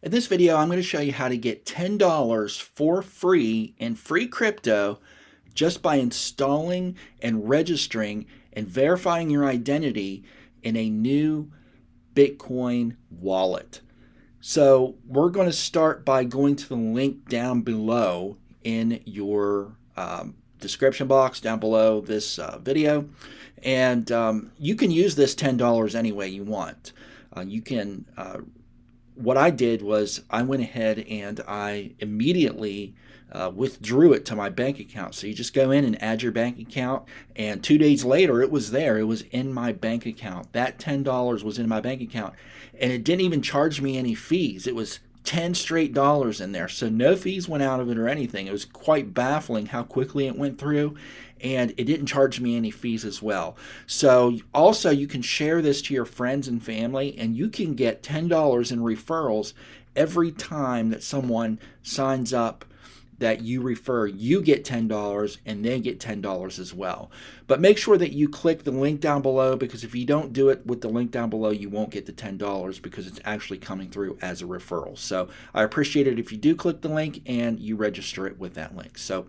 In this video, I'm going to show you how to get $10 for free in free crypto just by installing and registering and verifying your identity in a new Bitcoin wallet. So we're going to start by going to the link down below in your description box down below this video. And you can use this $10 any way you want. You can what I did was I went ahead and I immediately withdrew it to my bank account. So you just go in and add your bank account, and 2 days later it was there. It was in my bank account. That $10 was in my bank account, and it didn't even charge me any fees. It was 10 straight dollars in there. So no fees went out of it or anything. It was quite baffling how quickly it went through, and it didn't charge me any fees as well. So also you can share this to your friends and family, and you can get $10 in referrals every time that someone signs up that you refer. You get $10 and they get $10 as well. But make sure that you click the link down below, because if you don't do it with the link down below, you won't get the $10 because it's actually coming through as a referral. So I appreciate it if you do click the link and you register it with that link. So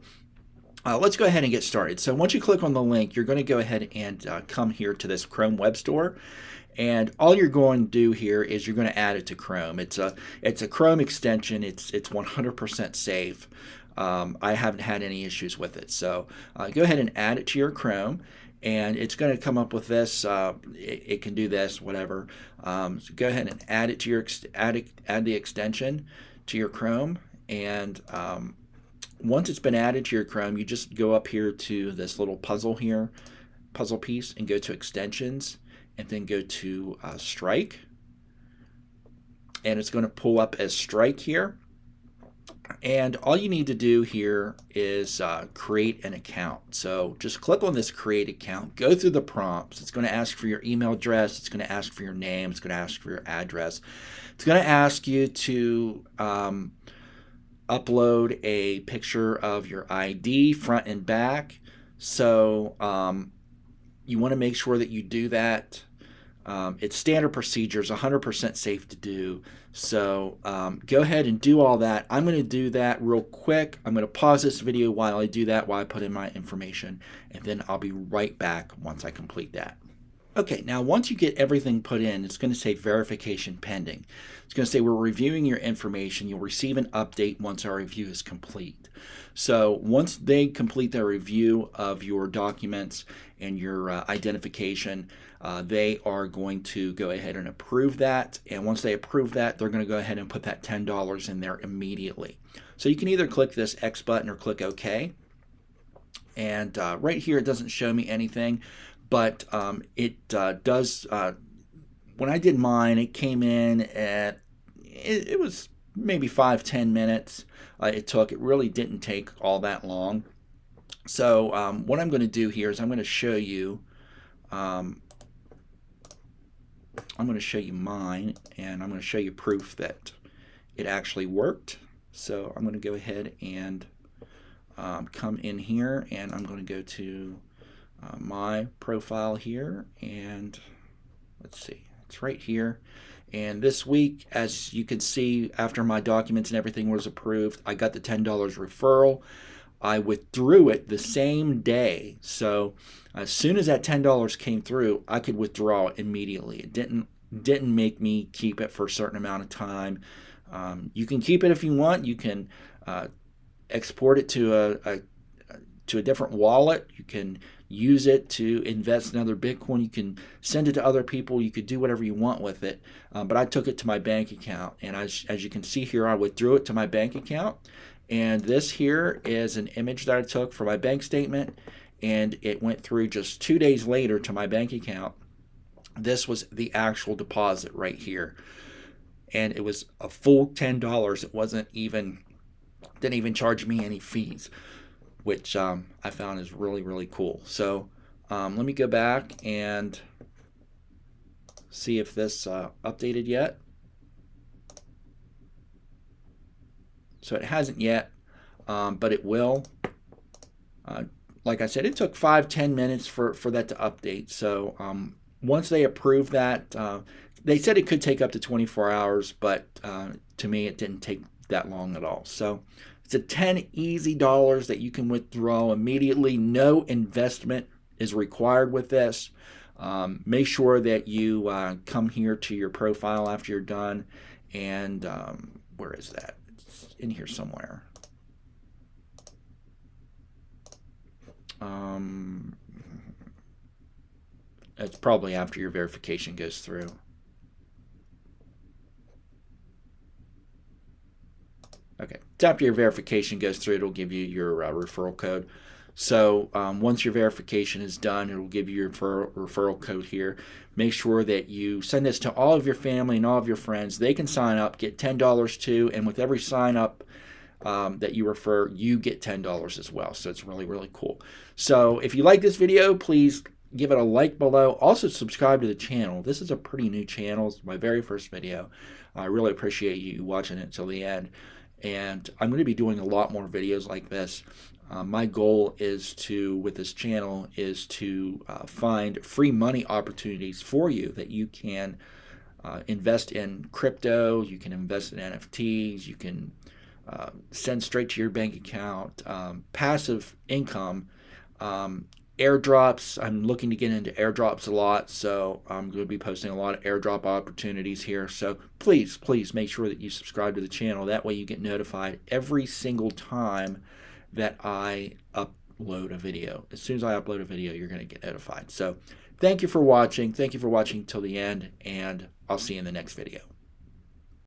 let's go ahead and get started. So once you click on the link, you're going to go ahead and come here to this Chrome web store. And all you're going to do here is you're going to add it to Chrome. It's a Chrome extension. It's 100% safe. I haven't had any issues with it. So go ahead and add it to your Chrome, and it's going to come up with this. It can do this, whatever. So go ahead and add it to your add the extension to your Chrome, and once it's been added to your Chrome, you just go up here to this little puzzle piece, and go to extensions, and then go to Strike, and it's going to pull up as Strike here. And all you need to do here is create an account. So just click on this create account, go through the prompts. It's going to ask for your email address, it's going to ask for your name, it's going to ask for your address. It's going to ask you to upload a picture of your ID front and back. So you want to make sure that you do that. It's standard procedures, 100% safe to do. So go ahead and do all that. I'm going to do that real quick. I'm going to pause this video while I do that, while I put in my information, and then I'll be right back once I complete that. Okay, now once you get everything put in, it's going to say verification pending. It's going to say we're reviewing your information. You'll receive an update once our review is complete. So once they complete their review of your documents and your identification, they are going to go ahead and approve that. And once they approve that, they're going to go ahead and put that $10 in there immediately. So you can either click this X button or click OK. And right here, it doesn't show me anything. But it does, when I did mine, it came in at, it was maybe 5-10 minutes it took. It really didn't take all that long. So what I'm going to do here is I'm going to show you, mine, and I'm going to show you proof that it actually worked. So I'm going to go ahead and come in here, and I'm going to go to my profile here, and let's see, it's right here. And this week, as you can see, after my documents and everything was approved, I got the $10 referral. I withdrew it the same day. So as soon as that $10 came through, I could withdraw it immediately. It didn't make me keep it for a certain amount of time. You can keep it if you want. You can export it to a different wallet. You can use it to invest in other Bitcoin. You can send it to other people. You could do whatever you want with it. But I took it to my bank account. And as you can see here, I withdrew it to my bank account. And this here is an image that I took for my bank statement. And it went through just 2 days later to my bank account. This was the actual deposit right here. And it was a full $10. It didn't even charge me any fees, which I found is really, really cool. So let me go back and see if this updated yet. So it hasn't yet, but it will. Like I said, it took 5-10 minutes for that to update. So once they approve that, They said it could take up to 24 hours, but to me, it didn't take that long at all. So it's a 10 easy dollars that you can withdraw immediately. No investment is required with this. Make sure that you come here to your profile after you're done. And where is that? It's in here somewhere. It's probably after your verification goes through. Okay, it's after your verification goes through, it'll give you your referral code. So once your verification is done, it'll give you your referral code here. Make sure that you send this to all of your family and all of your friends. They can sign up, get $10 too, and with every sign up that you refer, you get $10 as well. So it's really, really cool. So if you like this video, please give it a like below. Also subscribe to the channel. This is a pretty new channel. It's my very first video. I really appreciate you watching it until the end. And I'm going to be doing a lot more videos like this. My goal is to, with this channel, is to find free money opportunities for you that you can invest in crypto, you can invest in NFTs, you can send straight to your bank account, passive income, airdrops. I'm looking to get into airdrops a lot, so I'm going to be posting a lot of airdrop opportunities here. So please make sure that you subscribe to the channel. That way you get notified every single time that I upload a video. As soon as I upload a video, you're going to get notified. So thank you for watching. Thank you for watching till the end, and I'll see you in the next video.